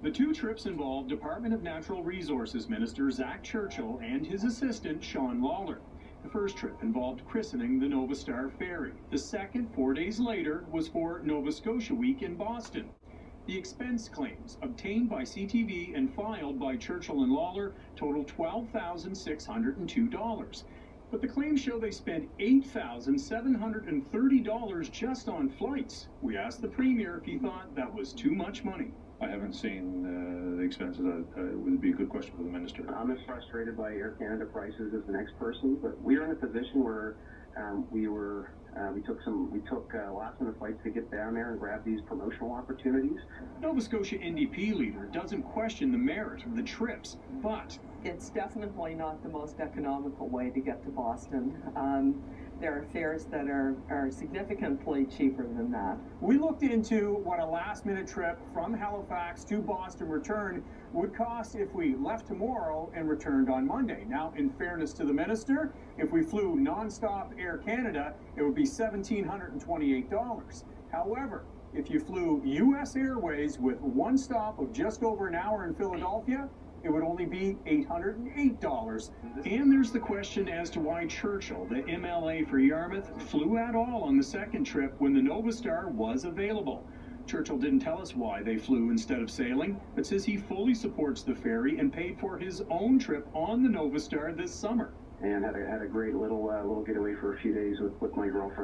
The two trips involved Department of Natural Resources Minister Zach Churchill and his assistant Shawn Lawlor. The first trip involved christening the Nova Star ferry. The second, 4 days later, was for Nova Scotia Week in Boston. The expense claims obtained by CTV and filed by Churchill and Lawlor totaled $12,602. But the claims show they spent $8,730 just on flights. We asked the Premier if he thought that was too much money. I haven't seen the expenses. It would be a good question for the minister. I'm as frustrated by Air Canada prices as the next person, but we are in a position where we took last-minute flights to get down there and grab these promotional opportunities. Nova Scotia NDP leader doesn't question the merit of the trips, but it's definitely not the most economical way to get to Boston. There are fares that are significantly cheaper than that. We looked into what a last-minute trip from Halifax to Boston return would cost if we left tomorrow and returned on Monday. Now, in fairness to the minister, if we flew non-stop Air Canada, it would be $1,728. However, if you flew U.S. Airways with one stop of just over an hour in Philadelphia, it would only be $808. And there's the question as to why Churchill, the MLA for Yarmouth, flew at all on the second trip when the Nova Star was available. Churchill didn't tell us why they flew instead of sailing, but says he fully supports the ferry and paid for his own trip on the Nova Star this summer. And had a great little getaway for a few days with my girlfriend.